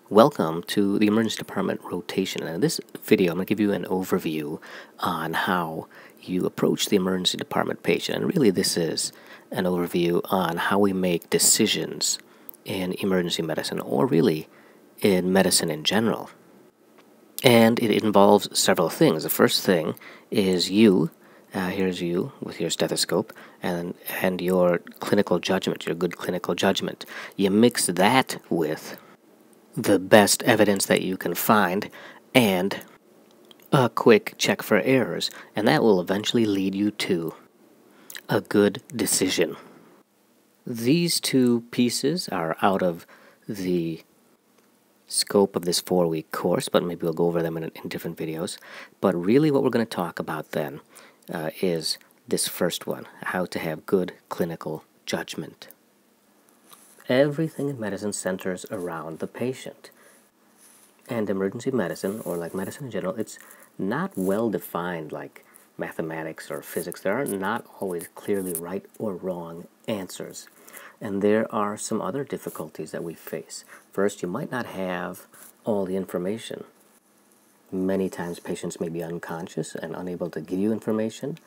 Welcome to the emergency department rotation. And in this video, I'm going to give you an overview on how you approach the emergency department patient. And really, this is an overview on how we make decisions in emergency medicine, or really in medicine in general. And it involves several things. The first thing is you. Here's you with your stethoscope and your clinical judgment, your good clinical judgment. You mix that with the best evidence that you can find, and a quick check for errors, and that will eventually lead you to a good decision. These two pieces are out of the scope of this 4-week course, but maybe we'll go over them in different videos. But really what we're going to talk about then is this first one, how to have good clinical judgment. Everything in medicine centers around the patient. And emergency medicine, or like medicine in general, it's not well defined like mathematics or physics. There are not always clearly right or wrong answers. And there are some other difficulties that we face. First, you might not have all the information. Many times patients may be unconscious and unable to give you information,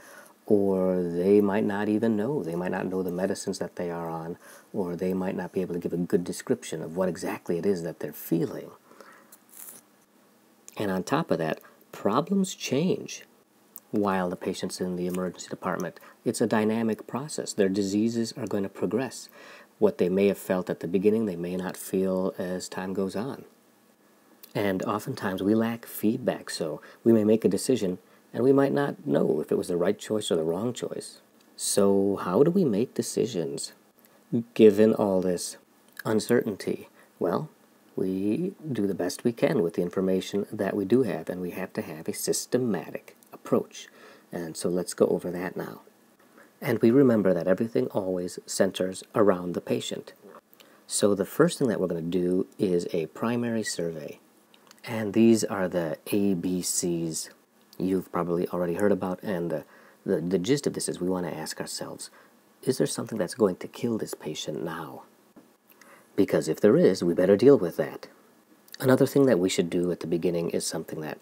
or they might not even know. They might not know the medicines that they are on, or they might not be able to give a good description of what exactly it is that they're feeling. And on top of that, problems change while the patient's in the emergency department. It's a dynamic process. Their diseases are going to progress. What they may have felt at the beginning, they may not feel as time goes on. And oftentimes we lack feedback, so we may make a decision and we might not know if it was the right choice or the wrong choice. So how do we make decisions given all this uncertainty? Well, we do the best we can with the information that we do have, and we have to have a systematic approach. And so let's go over that now. And we remember that everything always centers around the patient. So the first thing that we're going to do is a primary survey. And these are the ABCs you've probably already heard about, and the gist of this is we want to ask ourselves, is there something that's going to kill this patient now? Because if there is, we better deal with that. Another thing that we should do at the beginning is something that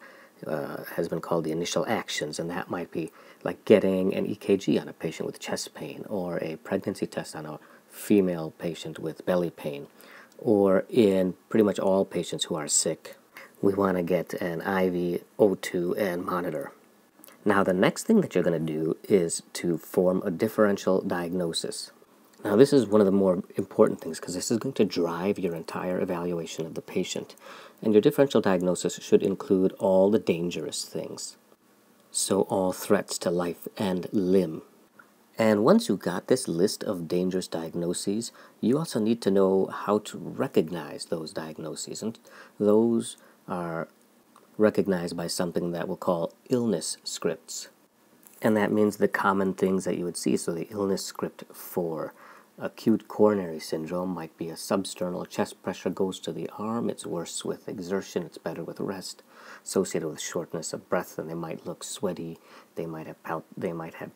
has been called the initial actions, and that might be like getting an EKG on a patient with chest pain, or a pregnancy test on a female patient with belly pain, or in pretty much all patients who are sick, we want to get an IV O2 and monitor. Now the next thing that you're going to do is to form a differential diagnosis. Now this is one of the more important things, because this is going to drive your entire evaluation of the patient. And your differential diagnosis should include all the dangerous things. So all threats to life and limb. And once you got this list of dangerous diagnoses, you also need to know how to recognize those diagnoses. And those are recognized by something that we'll call illness scripts. And that means the common things that you would see. So the illness script for acute coronary syndrome might be a substernal chest pressure goes to the arm. It's worse with exertion. It's better with rest. Associated with shortness of breath, and they might look sweaty. They might have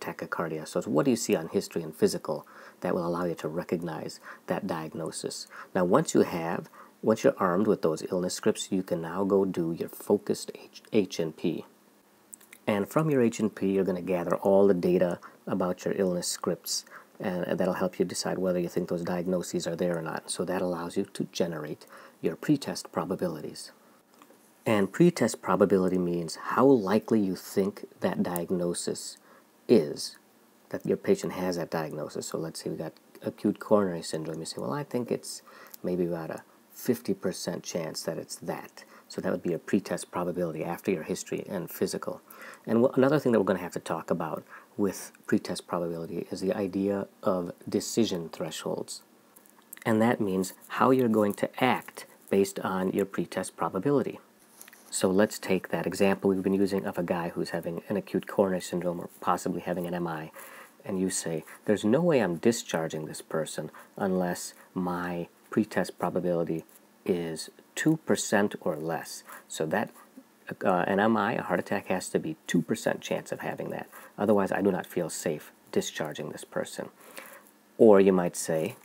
tachycardia. So what do you see on history and physical that will allow you to recognize that diagnosis? Now, once you're armed with those illness scripts, you can now go do your focused H&P. And from your H&P, you're going to gather all the data about your illness scripts, and that'll help you decide whether you think those diagnoses are there or not. So that allows you to generate your pretest probabilities. And pretest probability means how likely you think that diagnosis is, that your patient has that diagnosis. So let's say we got acute coronary syndrome. You say, well, I think it's maybe about a 50% chance that it's that. So that would be a pretest probability after your history and physical. And another thing that we're going to have to talk about with pretest probability is the idea of decision thresholds. And that means how you're going to act based on your pretest probability. So let's take that example we've been using of a guy who's having an acute coronary syndrome or possibly having an MI. And you say, there's no way I'm discharging this person unless my pretest probability is 2% or less. So that an MI, a heart attack, has to be 2% chance of having that. Otherwise, I do not feel safe discharging this person. Or you might say,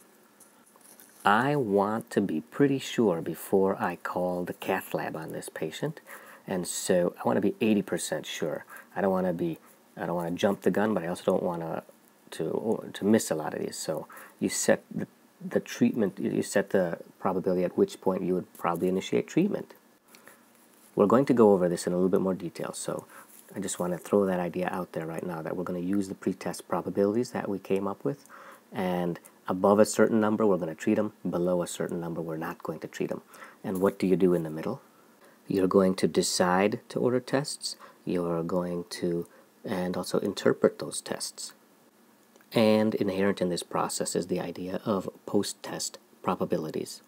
I want to be pretty sure before I call the cath lab on this patient, and so I want to be 80% sure. I don't want to jump the gun, but I also don't want to miss a lot of these. So you set the treatment, you set the probability at which point you would probably initiate treatment. We're going to go over this in a little bit more detail, so I just want to throw that idea out there right now that we're going to use the pretest probabilities that we came up with, and above a certain number we're going to treat them, below a certain number we're not going to treat them. And what do you do in the middle? You're going to decide to order tests, you're going to and also interpret those tests. And inherent in this process is the idea of post-test probabilities.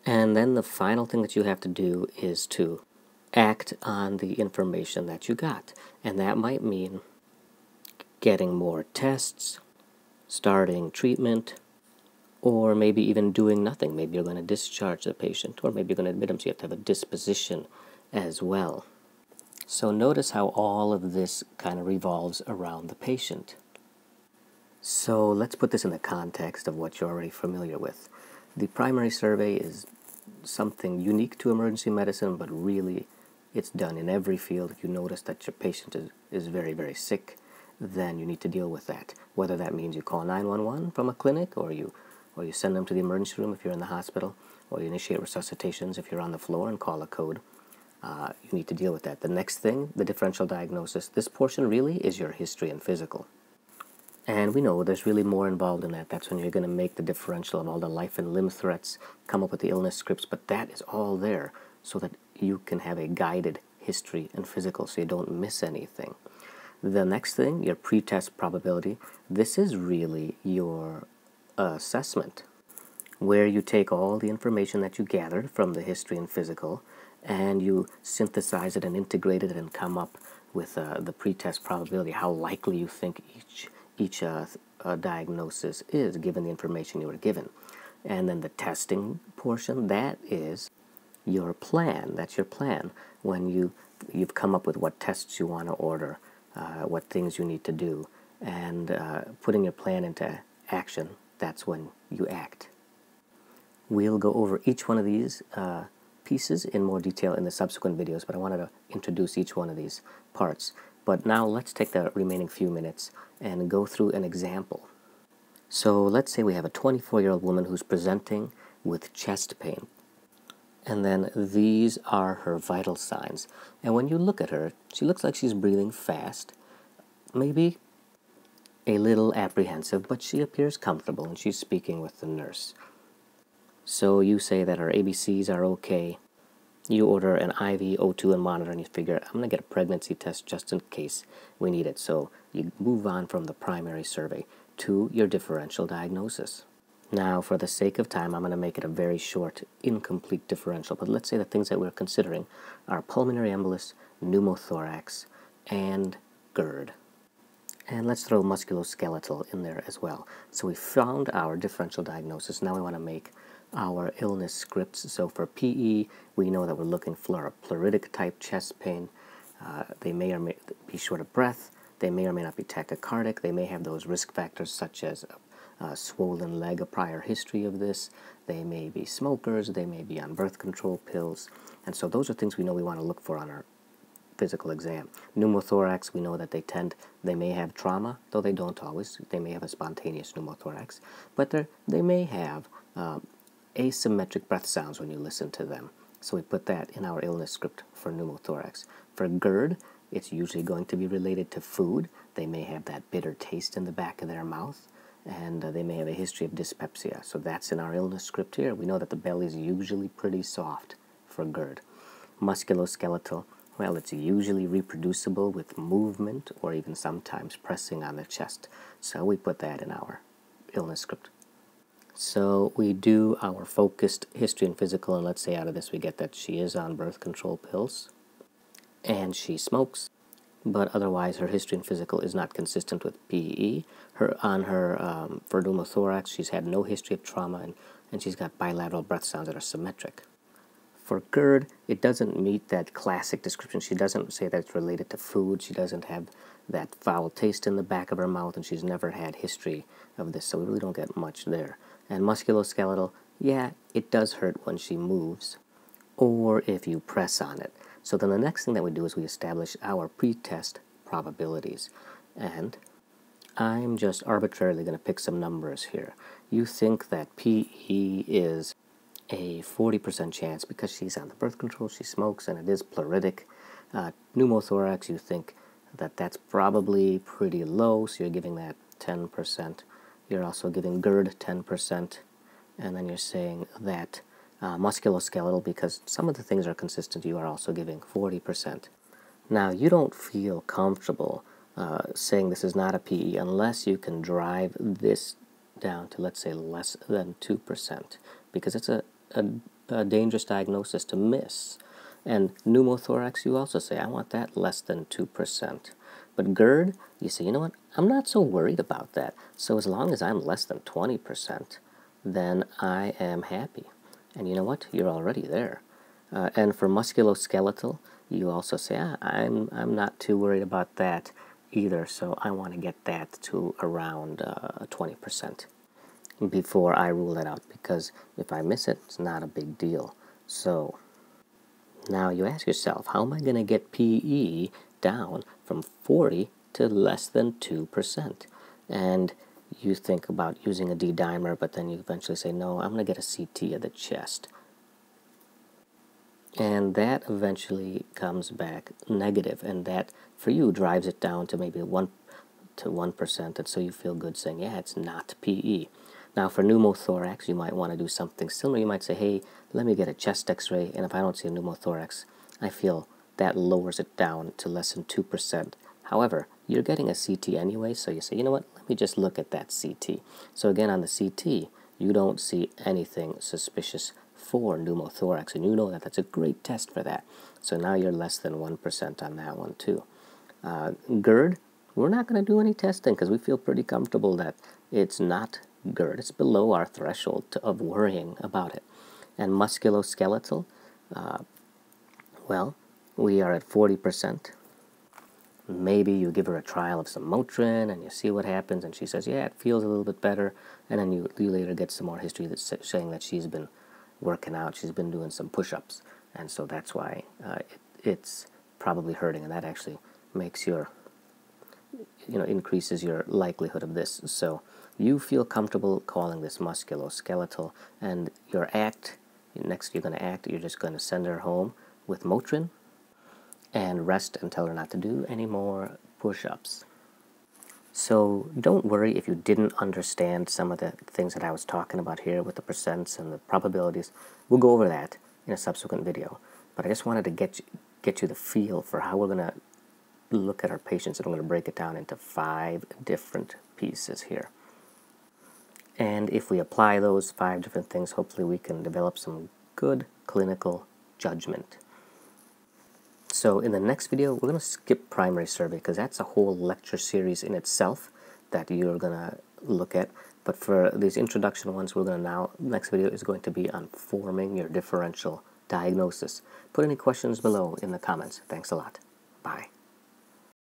And then the final thing that you have to do is to act on the information that you got. And that might mean getting more tests, starting treatment, or maybe even doing nothing. Maybe you're going to discharge the patient, or maybe you're going to admit them, so you have to have a disposition as well. So notice how all of this kind of revolves around the patient. So let's put this in the context of what you're already familiar with. The primary survey is something unique to emergency medicine, but really it's done in every field. If you notice that your patient is very, very sick, then you need to deal with that. Whether that means you call 911 from a clinic, or you send them to the emergency room if you're in the hospital, or you initiate resuscitations if you're on the floor and call a code. You need to deal with that. The next thing, the differential diagnosis, this portion really is your history and physical. And we know there's really more involved in that. That's when you're going to make the differential of all the life and limb threats, come up with the illness scripts, but that is all there so that you can have a guided history and physical so you don't miss anything. The next thing, your pretest probability, this is really your assessment, where you take all the information that you gathered from the history and physical and you synthesize it and integrate it and come up with the pretest probability, how likely you think each diagnosis is given the information you were given. And then the testing portion, that is your plan. That's your plan. When you've come up with what tests you want to order, what things you need to do, and putting your plan into action, that's when you act. We'll go over each one of these pieces in more detail in the subsequent videos, but I wanted to introduce each one of these parts. But now let's take the remaining few minutes and go through an example. So let's say we have a 24-year-old woman who's presenting with chest pain. And then these are her vital signs. And when you look at her, she looks like she's breathing fast, maybe a little apprehensive, but she appears comfortable and she's speaking with the nurse. So you say that her ABCs are okay. You order an IV, O2, and monitor, and you figure, I'm going to get a pregnancy test just in case we need it. So you move on from the primary survey to your differential diagnosis. Now, for the sake of time, I'm going to make it a very short, incomplete differential. But let's say the things that we're considering are pulmonary embolus, pneumothorax, and GERD. And let's throw musculoskeletal in there as well. So we found our differential diagnosis. Now we want to make our illness scripts. So for PE, we know that we're looking for a pleuritic type chest pain. They may or may be short of breath. They may or may not be tachycardic. They may have those risk factors such as a swollen leg, a prior history of this. They may be smokers. They may be on birth control pills. And so those are things we know we want to look for on our physical exam. Pneumothorax, we know that they may have trauma, though they don't always. They may have a spontaneous pneumothorax, but they may have asymmetric breath sounds when you listen to them. So we put that in our illness script for pneumothorax. For GERD, it's usually going to be related to food. They may have that bitter taste in the back of their mouth, and they may have a history of dyspepsia. So that's in our illness script here. We know that the belly is usually pretty soft for GERD. Musculoskeletal, well, it's usually reproducible with movement or even sometimes pressing on the chest. So we put that in our illness script. So we do our focused history and physical, and let's say out of this we get that she is on birth control pills and she smokes, but otherwise her history and physical is not consistent with PE. For pneumothorax, she's had no history of trauma, and she's got bilateral breath sounds that are symmetric. For GERD, it doesn't meet that classic description. She doesn't say that it's related to food. She doesn't have that foul taste in the back of her mouth, and she's never had history of this, so we really don't get much there. And musculoskeletal, yeah, it does hurt when she moves, or if you press on it. So then the next thing that we do is we establish our pre-test probabilities. And I'm just arbitrarily going to pick some numbers here. You think that PE is a 40% chance because she's on the birth control, she smokes, and it is pleuritic. Pneumothorax, you think that that's probably pretty low, so you're giving that 10%. You're also giving GERD 10%, and then you're saying that musculoskeletal, because some of the things are consistent, you are also giving 40%. Now, you don't feel comfortable saying this is not a PE unless you can drive this down to, let's say, less than 2%, because it's a dangerous diagnosis to miss. And pneumothorax, you also say, I want that less than 2%. But GERD, you say, you know what, I'm not so worried about that. So as long as I'm less than 20%, then I am happy. And you know what, you're already there. And for musculoskeletal, you also say, I'm not too worried about that either, so I want to get that to around 20% before I rule it out, because if I miss it, it's not a big deal. So now you ask yourself, how am I going to get PE down from 40 to less than 2%? And you think about using a D-dimer, but then you eventually say, no, I'm going to get a CT of the chest. And that eventually comes back negative, and that for you drives it down to maybe 1%, and so you feel good saying, yeah, it's not PE. Now for pneumothorax, you might want to do something similar. You might say, hey, let me get a chest x-ray, and if I don't see a pneumothorax, I feel that lowers it down to less than 2%. However, you're getting a CT anyway, so you say, you know what, let me just look at that CT. So again, on the CT, you don't see anything suspicious for pneumothorax, and you know that that's a great test for that. So now you're less than 1% on that one too. GERD, we're not going to do any testing because we feel pretty comfortable that it's not GERD. It's below our threshold of worrying about it. And musculoskeletal, well, we are at 40%. Maybe you give her a trial of some Motrin and you see what happens, and she says, yeah, it feels a little bit better, and then you later get some more history that's saying that she's been working out, she's been doing some push-ups, and so that's why it's probably hurting, and that actually makes your, increases your likelihood of this. So you feel comfortable calling this musculoskeletal, and you're going to act, you're just going to send her home with Motrin and rest and tell her not to do any more push-ups. So don't worry if you didn't understand some of the things that I was talking about here with the percents and the probabilities. We'll go over that in a subsequent video. But I just wanted to get you the feel for how we're going to look at our patients, and I'm going to break it down into 5 different pieces here. And if we apply those 5 different things, hopefully we can develop some good clinical judgment. So in the next video, we're going to skip primary survey because that's a whole lecture series in itself that you're going to look at. But for these introduction ones, next video is going to be on forming your differential diagnosis. Put any questions below in the comments. Thanks a lot. Bye.